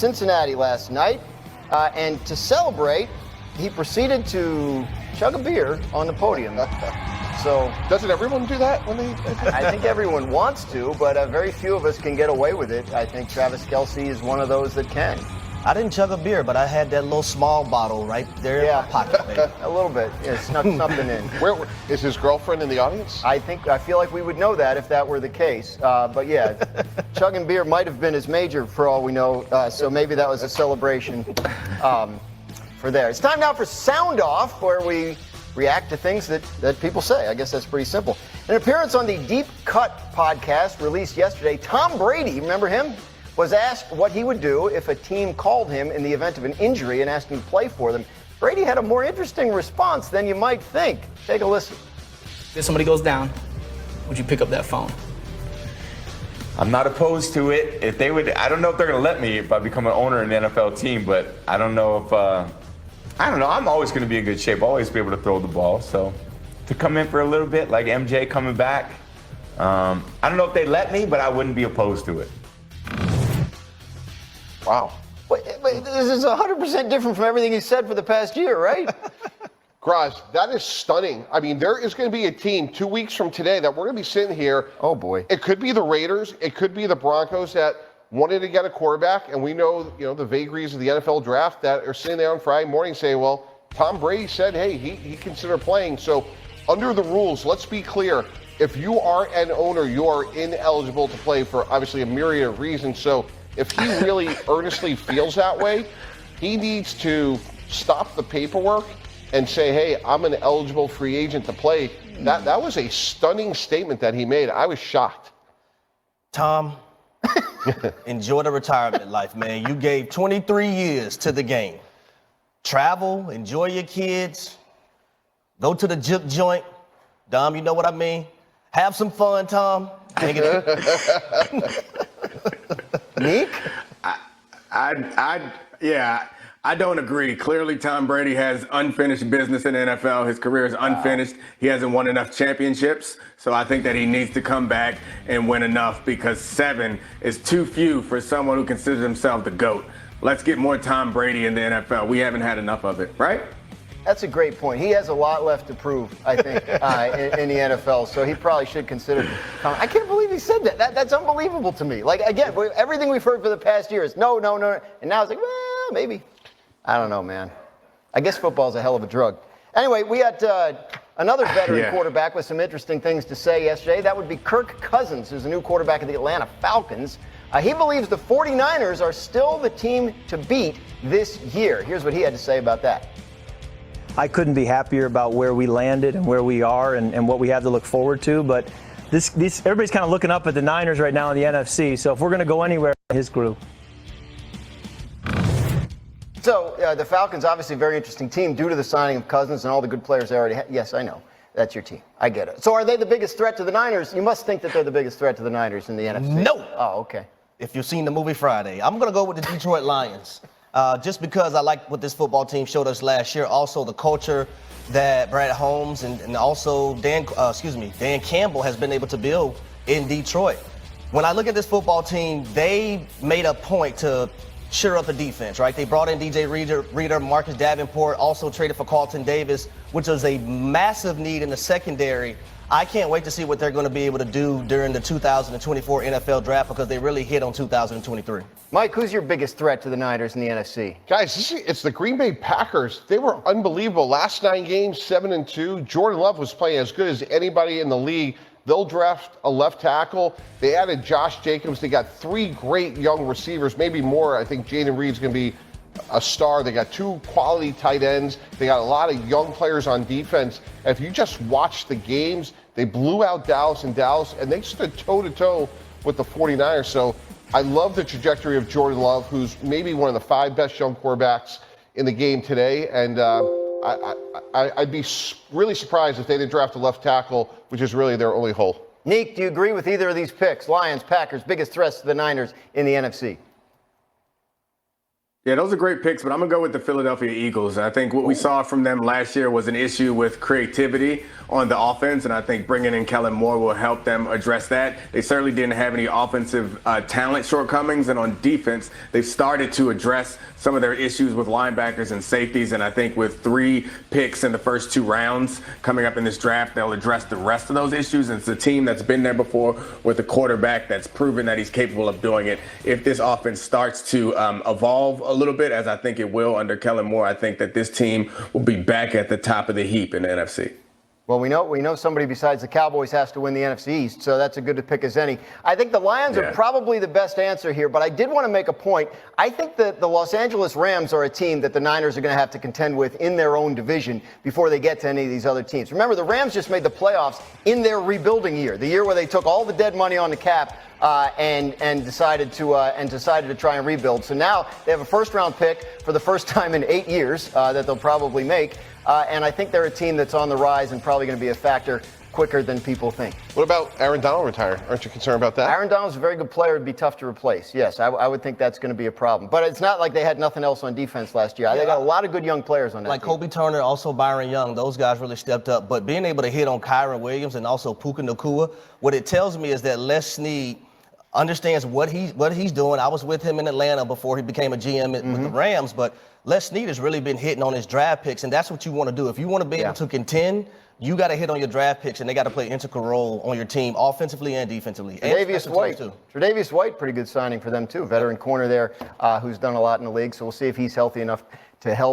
Cincinnati last night. And to celebrate, he proceeded to chug a beer on the podium. So doesn't everyone do that when they? I think everyone wants to, but very few of us can get away with it. I think Travis Kelce is one of those that can. I didn't chug a beer, but I had that little small bottle right there in my pocket, baby. A little bit. Yeah, snuck something in. Where is his girlfriend in the audience? I feel like we would know that if that were the case. But yeah, chugging beer might have been his major for all we know. So maybe that was a celebration for there. It's time now for Sound Off, where we react to things that people say. I guess that's pretty simple. An appearance on the Deep Cut podcast released yesterday, Tom Brady, remember him, was asked what he would do if a team called him in the event of an injury and asked him to play for them. Brady had a more interesting response than you might think. Take a listen. If somebody goes down, would you pick up that phone? I'm not opposed to it. If they would, I don't know if they're going to let me if I become an owner in the NFL team, but I don't know if, I don't know. I'm always going to be in good shape. Always be able to throw the ball. So to come in for a little bit, like MJ coming back, I don't know if they let me, but I wouldn't be opposed to it. Wow. But this is 100% different from everything he said for the past year, right? Graz, that is stunning. I mean, there is going to be a team 2 weeks from today that we're going to be sitting here. Oh, boy. It could be the Raiders. It could be the Broncos that wanted to get a quarterback. And we know, the vagaries of the NFL draft that are sitting there on Friday morning saying, well, Tom Brady said, hey, he considered playing. So under the rules, let's be clear. If you are an owner, you are ineligible to play for obviously a myriad of reasons. So if he really earnestly feels that way, he needs to stop the paperwork and say, hey, I'm an eligible free agent to play. That was a stunning statement that he made. I was shocked. Tom, enjoy the retirement life, man. You gave 23 years to the game. Travel, enjoy your kids, go to the juke joint. Dom, you know what I mean? Have some fun, Tom. Nick? I don't agree. Clearly, Tom Brady has unfinished business in the NFL. His career is unfinished. He hasn't won enough championships. So I think that he needs to come back and win enough because 7 is too few for someone who considers himself the GOAT. Let's get more Tom Brady in the NFL. We haven't had enough of it, right? That's a great point. He has a lot left to prove, I think, in the NFL. So he probably should consider. I can't believe he said that. That's unbelievable to me. Like, again, everything we've heard for the past year is no. And now it's like, well, maybe. I don't know, man. I guess football's a hell of a drug. Anyway, we had another veteran quarterback with some interesting things to say yesterday. That would be Kirk Cousins, who's the new quarterback of the Atlanta Falcons. He believes the 49ers are still the team to beat this year. Here's what he had to say about that. I couldn't be happier about where we landed and where we are and what we have to look forward to. But everybody's kind of looking up at the Niners right now in the NFC. So if we're going to go anywhere, his group. So the Falcons, obviously a very interesting team due to the signing of Cousins and all the good players they already have. Yes, I know. That's your team. I get it. So are they the biggest threat to the Niners? You must think that they're the biggest threat to the Niners in the NFC. No. Oh, okay. If you've seen the movie Friday, I'm going to go with the Detroit Lions. Just because I like what this football team showed us last year. Also, the culture that Brad Holmes and also Dan Campbell has been able to build in Detroit. When I look at this football team, they made a point to shore up the defense, right? They brought in DJ Reader, Marcus Davenport, also traded for Carlton Davis, which was a massive need in the secondary. I can't wait to see what they're going to be able to do during the 2024 NFL draft because they really hit on 2023. Mike, who's your biggest threat to the Niners in the NFC? Guys, it's the Green Bay Packers. They were unbelievable. Last 9 games, 7-2. Jordan Love was playing as good as anybody in the league. They'll draft a left tackle. They added Josh Jacobs. They got 3 great young receivers, maybe more. I think Jaden Reed's going to be a star. They got 2 quality tight ends. They got a lot of young players on defense. If you just watch the games, they blew out Dallas, and they stood toe-to-toe with the 49ers. So I love the trajectory of Jordan Love, who's maybe one of the 5 best young quarterbacks in the game today. And I'd be really surprised if they didn't draft a left tackle, which is really their only hole. Neek, do you agree with either of these picks? Lions, Packers, biggest threats to the Niners in the NFC? Yeah, those are great picks, but I'm going to go with the Philadelphia Eagles. I think what we saw from them last year was an issue with creativity on the offense, and I think bringing in Kellen Moore will help them address that. They certainly didn't have any offensive talent shortcomings, and on defense, they've started to address some of their issues with linebackers and safeties, and I think with 3 picks in the first 2 rounds coming up in this draft, they'll address the rest of those issues. And it's a team that's been there before with a quarterback that's proven that he's capable of doing it. If this offense starts to evolve a little bit, as I think it will under Kellen Moore, I think that this team will be back at the top of the heap in the NFC. Well, we know somebody besides the Cowboys has to win the NFC East, so that's a good to pick as any. I think the Lions are probably the best answer here, but I did want to make a point. I think that the Los Angeles Rams are a team that the Niners are going to have to contend with in their own division before they get to any of these other teams. Remember, the Rams just made the playoffs in their rebuilding year, the year where they took all the dead money on the cap and decided to try and rebuild. So now they have a first-round pick for the first time in 8 years that they'll probably make. And I think they're a team that's on the rise and probably going to be a factor quicker than people think. What about Aaron Donald retiring? Aren't you concerned about that? Aaron Donald's a very good player. It'd be tough to replace. Yes, I would think that's going to be a problem. But it's not like they had nothing else on defense last year. They got a lot of good young players on that Like team. Kobe Turner, also Byron Young. Those guys really stepped up. But being able to hit on Kyron Williams and also Puka Nacua, what it tells me is that Les Snead understands what he's doing. I was with him in Atlanta before he became a GM with the Rams, but Les Snead has really been hitting on his draft picks, and that's what you want to do. If you want to be able to contend, you got to hit on your draft picks, and they got to play an integral role on your team, offensively and defensively. Tre'Davious White, pretty good signing for them too. Veteran corner there who's done a lot in the league, so we'll see if he's healthy enough to help.